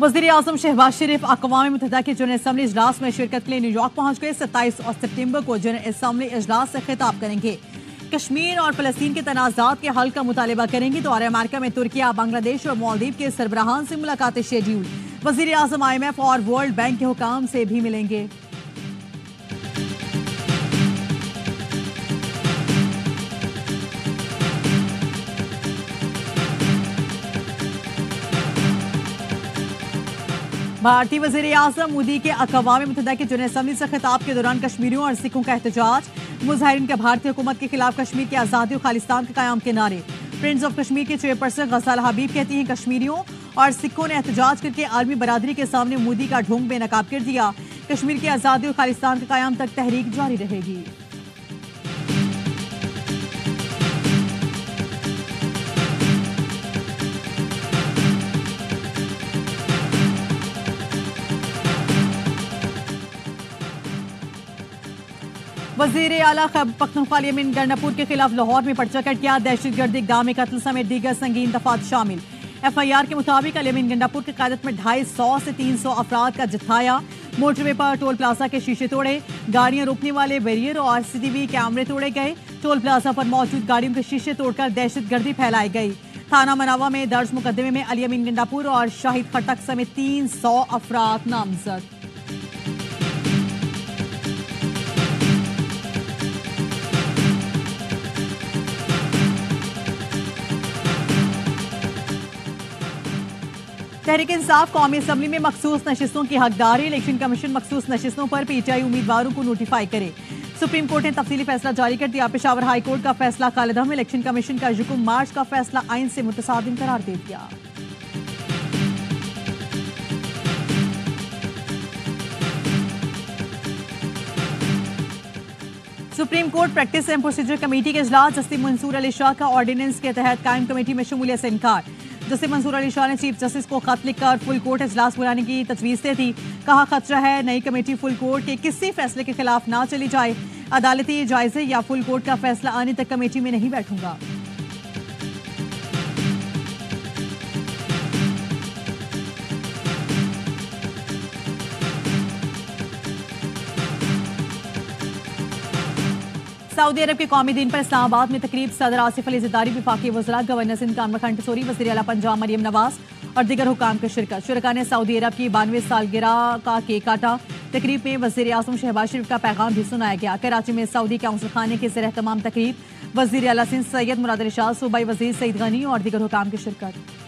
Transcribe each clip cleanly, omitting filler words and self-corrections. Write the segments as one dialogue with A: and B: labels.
A: वज़ीर-ए-आज़म शहबाज शरीफ अक़वाम मुत्तहिदा के general assembly इजलास में शिरकत के लिए न्यूयॉर्क पहुंच गए। 27 सितंबर को जनरल असम्बली इजलास से खिताब करेंगे। कश्मीर और फ़लस्तीन के तनाज़ात के हल का मुतालबा करेंगे। दौरे अमेरिका में तुर्किया, बांग्लादेश और मालदीव के सरबराहान से मुलाकातें शेड्यूल। वज़ीर-ए-आज़म IMF और वर्ल्ड बैंक के हुकाम से भी मिलेंगे। भारतीय वज़ीर-ए-आज़म मोदी के अक़वाम मुत्तहिदा के जनरल असम्बली से खिताब के दौरान कश्मीरियों और सिखों का एहतजाज। मुज़ाहिरीन का भारतीय हुकूमत के खिलाफ कश्मीर की आज़ादी और खालिस्तान के क़याम के नारे। फ्रेंड्स ऑफ कश्मीर के चेयरपर्सन गज़ाला हबीब कहती हैं कश्मीरियों और सिखों ने एहतजाज करके आलमी बरादरी के सामने मोदी का ढोंग बेनकाब कर दिया। कश्मीर की आज़ादी और खालिस्तान के क़याम तक तहरीक जारी रहेगी। वज़ीर आला खैबर पख्तूनख्वा अल-यमीन गंडापुर के खिलाफ लाहौर में पर्चा कट गया। दहशतगर्दी इक़दाम कत्ल समेत दीगर संगीन दफात शामिल। FIR के मुताबिक अल-यमीन गंडापुर की क़यादत में 250 से 300 अफराद का जत्था आया। मोटरवे पर टोल प्लाजा के शीशे तोड़े, गाड़ियां रोकने वाले बैरियर और CCTV कैमरे तोड़े गए। टोल प्लाजा पर मौजूद गाड़ियों के शीशे तोड़कर दहशतगर्दी फैलाई गई। थाना मनावा में दर्ज मुकदमे में अल-यमीन गंडापुर और शाहिद खटक समेत 300 अफराद नामजद। तहरीक इंसाफ कौमी असम्बली में मखसूस नशिस्तों की हकदारी। इलेक्शन कमीशन मखसूस नशिस्तों पर PTI उम्मीदवारों को नोटिफाई करे। सुप्रीम कोर्ट ने तफसीली फैसला जारी कर दिया। पेशावर हाई कोर्ट का फैसला कालेदम। इलेक्शन कमीशन का हुक्म मार्च का फैसला आइन से मुतसादिम करार दे दिया। Supreme court practice and procedure committee के इजलास। जस्टिस मंसूर अली शाह का ऑर्डिनेंस के तहत कायम कमेटी में शमूलियत से इनकार। जस्टिस मंसूर अली शाह ने चीफ जस्टिस को खत लिखकर फुल कोर्ट इजलास बुलाने की तजवीज़ दे दी। कहा खतरा है नई कमेटी फुल कोर्ट के किसी फैसले के खिलाफ ना चली जाए। अदालती जायजे या फुल कोर्ट का फैसला आने तक कमेटी में नहीं बैठूंगा। सऊदी अरब के कौमी दिन पर इस्लामाबाद में तकरीब। सदर आसिफ अली ज़रदारी, वफाकी वज़रा, गवर्नर सिंध कामरा खान टसोरी, वज़ीर आला पंजाब मरियम नवाज और दीगर हुकाम की शिरकत। शुरका ने सऊदी अरब की 92 सालगिरह का केक काटा। तकरीब में वज़ीर-ए-आज़म शहबाज शरीफ का पैगाम भी सुनाया गया। कराची में सऊदी काउंसिल खाने के ज़ेर एहतमाम तकरीब। वज़ीर आला सिंध सैयद मुराद अली शाह, सूबाई वज़ीर सईद गनी और दीगर हुकाम की शिरकत।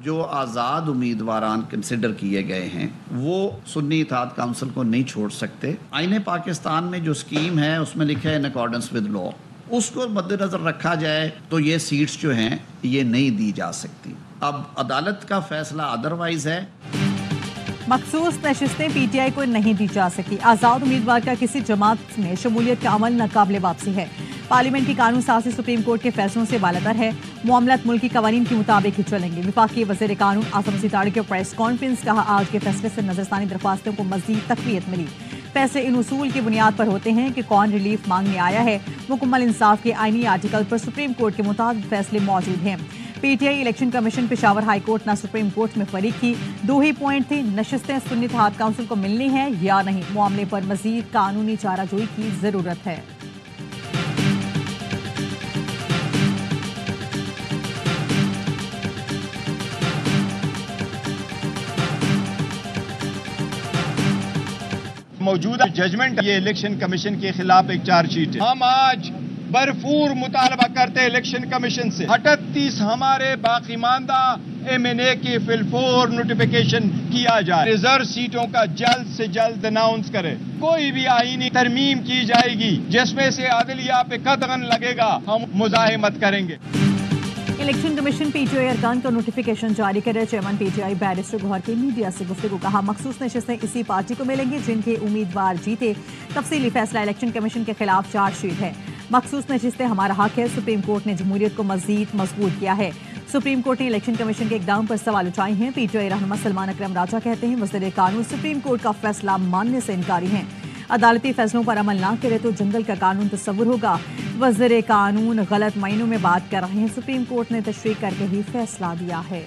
B: जो आज़ाद उम्मीदवारान कंसिडर किए गए हैं वो सुन्नी इत्तेहाद काउंसिल को नहीं छोड़ सकते। आईने पाकिस्तान में जो स्कीम है उसमें लिखा है इन अकॉर्डेंस विद लॉ, उसको मद्देनजर रखा जाए तो ये सीट्स जो हैं ये नहीं दी जा सकती। अब अदालत का फैसला अदरवाइज है।
A: मखसूस नशिस्तें PTI को नहीं दी जा सकी। आज़ाद उम्मीदवार का किसी जमात में शमूलियत का अमल नाकाबिले वापसी है। पार्लियामेंट की कानून साज़ी सुप्रीम कोर्ट के फैसलों से बालातर है। मामलात मुल्की कवानीन के मुताबिक ही चलेंगे। विफाकी वज़ीर कानून आसम सिताड़े के प्रेस कॉन्फ्रेंस। कहा आज के फैसले से नजरसानी दरख्वास्तों को मज़ीद तक़वियत मिली। फैसले इन उसूल की बुनियाद पर होते हैं कि कौन रिलीफ मांगने आया है। मुकम्मल इंसाफ के आईनी आर्टिकल पर सुप्रीम कोर्ट के मुताबिक फैसले मौजूद हैं। PTI election commission Peshawar high court न सुप्रीम कोर्ट में फरीक थी। 2 ही पॉइंट थे, नशिस्तें सुन्नी इत्तेहाद काउंसिल को मिलनी है या नहीं। मामले पर मज़ीद कानूनी चाराजोई की ज़रूरत है।
C: मौजूदा जजमेंट ये इलेक्शन कमीशन के खिलाफ एक चार्जशीट है। हम आज भरपूर मुतालबा करते हैं इलेक्शन कमीशन से 38 हमारे बाकी मानदा MNA की फिलफोर नोटिफिकेशन किया जाए। रिजर्व सीटों का जल्द से जल्द अनाउंस करे। कोई भी आईनी तरमीम की जाएगी जिसमें से अदलिया पे कदगन लगेगा, हम मुजाहिमत करेंगे।
A: इलेक्शन कमीशन PTI अरकान का नोटिफिकेशन जारी करे। चेयरमैन PTI बैरिस्टर गौहर के मीडिया से गुफ्तगू। कहा मखसूस नशिस्तें इसी पार्टी को मिलेंगी जिनके उम्मीदवार जीते। तफसीली फैसला इलेक्शन कमीशन के खिलाफ चार्जशीट है। मखसूस नशिस्तें हमारा हक है। सुप्रीम कोर्ट ने जमहूरियत को मजीद मजबूत किया है। सुप्रीम कोर्ट ने इलेक्शन कमीशन के इकदाम पर सवाल उठाए हैं। PTI रहनुमा सलमान अकरम राजा कहते हैं वज़ीर कानून सुप्रीम कोर्ट का फैसला मानने से इनकारी हैं। عدالتی فیصلوں پر عمل نہ کرے تو جنگل کا قانون تصور ہوگا. وزیر قانون غلط معنوں میں بات کر رہے ہیں. سپریم کورٹ نے تشریح کر کے ہی فیصلہ دیا ہے.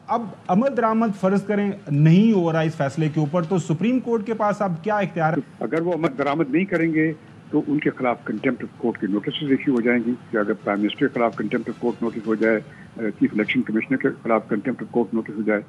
D: اب عمل درآمد فرض کریں نہیں ہو رہا اس فیصلے کے اوپر تو سپریم کورٹ کے پاس اب کیا اختیار ہے؟
E: اگر وہ عمل درآمد نہیں کریں گے تو ان کے خلاف کنٹمپٹ آف کورٹ کے نوٹسز ایشو ہو جائیں گی. کہ اگر پرائم منسٹر کے خلاف کنٹمپٹ آف کورٹ نوٹس ہو جائے, چیف الیکشن کمشنر کے خلاف کنٹمپٹ آف کورٹ نوٹس ہو جائے.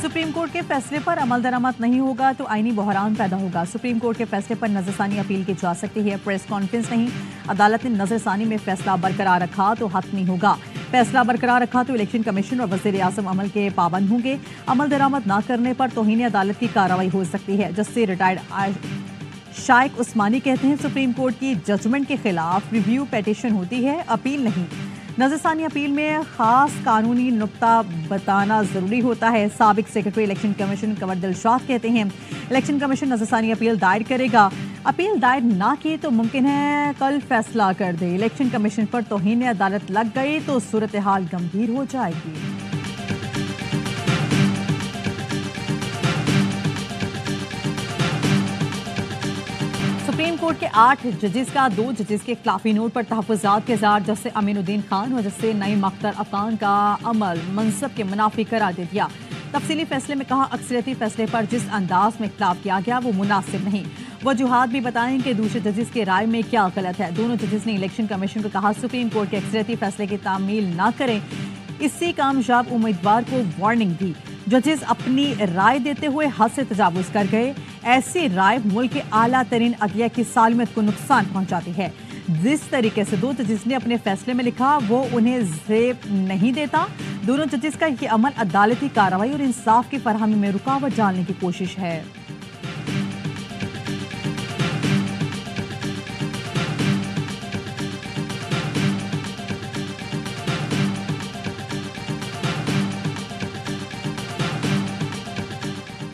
A: سپریم کورٹ کے فیصلے پر عمل درآمد نہیں ہوگا تو آئینی بحران پیدا ہوگا. سپریم کورٹ کے فیصلے پر نظر ثانی اپیل کی جا سکتی ہے. پریس کانفرنس نہیں, عدالت نے نظر ثانی میں فیصلہ برقرار رکھا تو حتمی ہوگا. فیصلہ برقرار رکھا تو الیکشن کمیشن اور وزیر اعظم عمل کے پابند ہوں گے. عمل درآمد نہ کرنے پر توہین عدالت کی کارروائی ہو سکتی ہے. جسٹس ریٹائرڈ شائق عثمانی کہتے ہیں سپریم کورٹ کی ججمنٹ کے خلاف ریویو پیٹیشن ہوتی ہے, اپیل نہیں. نظر ثانی اپیل میں خاص قانونی نقطہ بتانا ضروری ہوتا ہے. سابق سیکرٹری الیکشن کمیشن کنور دلشاد کہتے ہیں الیکشن کمیشن نظر ثانی اپیل دائر کرے گا. اپیل دائر نہ کی تو ممکن ہے کل فیصلہ کر دے. الیکشن کمیشن پر توہین عدالت لگ گئی تو صورتحال گمبھیر ہو جائے گی. سپریم کورٹ کے 8 ججز کا 2 ججز کے اختلافی نوٹ پر تحفظات کے اظہار. جسٹس امین الدین خان اور جسٹس نعیم اختر افغان کا عمل منصب کے منافی قرار دے دیا. تفصیلی فیصلے میں کہا اکثریتی فیصلے پر جس انداز میں اختلاف کیا گیا وہ مناسب نہیں. وجوہات بھی بتائیں کہ دوسرے ججز کی رائے میں کیا غلط ہے. دونوں ججز نے الیکشن کمیشن کو کہا سپریم کورٹ کے اکثریتی فیصلے کی تعمیل نہ کریں. اسی کامیاب امیدوار کو وارننگ دی. ججز اپنی رائے دیتے ہوئے حد سے تجاوز کر گئے. ایسی رائے ملک کے اعلیٰ ترین عدلیہ کی سالمیت کو نقصان پہنچاتی ہے. جس طریقے سے 2 ججز نے اپنے فیصلے میں لکھا وہ انہیں زیب نہیں دیتا. دونوں ججز کا یہ عمل عدالتی کارروائی اور انصاف کی فراہمی میں رکاوٹ ڈالنے کی کوشش ہے.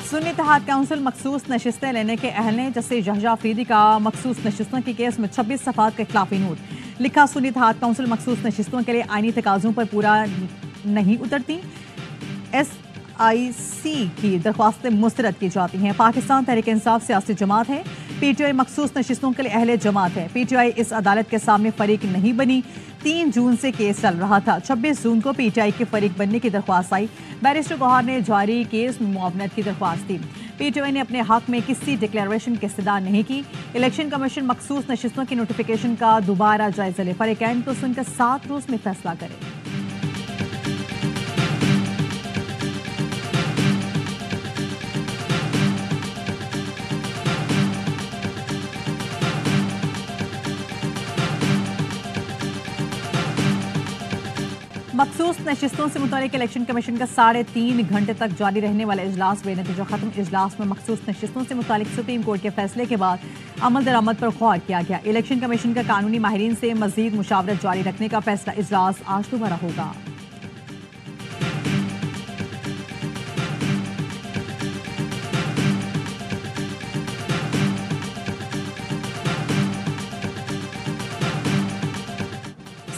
A: سنی اتحاد کونسل مخصوص نشستیں لینے کے اہل نے جسٹس یحییٰ آفریدی کا مخصوص نشستوں کے کیس میں 26 صفحات کا اختلافی نوٹ لکھا. سنی اتحاد کونسل مخصوص نشستوں کے لیے آئینی تقاضوں پر پورا نہیں اترتی. SIC کی درخواستیں مسترد کی جاتی ہیں. پاکستان تحریک انصاف سیاسی جماعت ہے. PTI مخصوص نشستوں کے لیے اہل جماعت ہے. PTI اس عدالت کے سامنے فریق نہیں بنی. 3 جون سے کیس چل رہا تھا. 26 جون کو PTI کے فریق بننے کی درخواست آئی. بیرسٹر گوہر نے جاری کیس میں معاونت کی درخواست دی. PTI نے اپنے حق میں کسی ڈکلیریشن کی استدعا نہیں کی. الیکشن کمیشن مخصوص نشستوں کی نوٹیفیکیشن کا دوبارہ جائزہ لے. فریقین کو سن کر 7 روز میں فیصلہ کرے. مخصوص نشستوں سے متعلق الیکشن کمیشن کا 3.5 گھنٹے تک جاری رہنے والا اجلاس بے نتیجہ ختم. اجلاس میں مخصوص نشستوں سے متعلق سپریم کورٹ کے فیصلے کے بعد عمل درآمد پر غور کیا گیا. الیکشن کمیشن کا قانونی ماہرین سے مزید مشاورت جاری رکھنے کا فیصلہ. اجلاس آج دوبارہ ہوگا.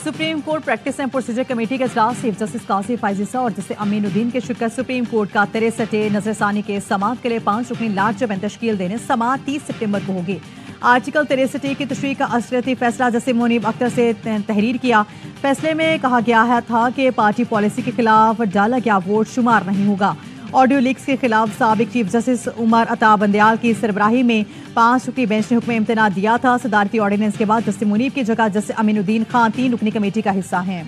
A: Supreme court practice and procedure committee کے اجلاس چیف جسٹس قاضی فائزی صاحب اور جسٹس امین الدین کی شرکت. سپریم کورٹ کا 63 نظر ثانی کے سماعت کے لیے 5 رکنی لارج بینچ تشکیل دینے. سماعت 30 سپتمبر کو ہوگی. آرٹیکل 63 کی تشریح کا اکثریتی فیصلہ جسٹس منیب اختر سے تحریر کیا. فیصلے میں کہا گیا تھا کہ پارٹی پالیسی کے خلاف ڈالا گیا ووٹ شمار نہیں ہوگا. آڈیو لیکس کے خلاف سابق چیف جسٹس عمر عطا بندیال کی سربراہی میں 5 رکنی بینچ نے حکم امتناع دیا تھا. صدارتی آرڈیننس کے بعد جسٹس منیب کی جگہ جسٹس امین الدین خان 3 رکنی کمیٹی کا حصہ ہیں.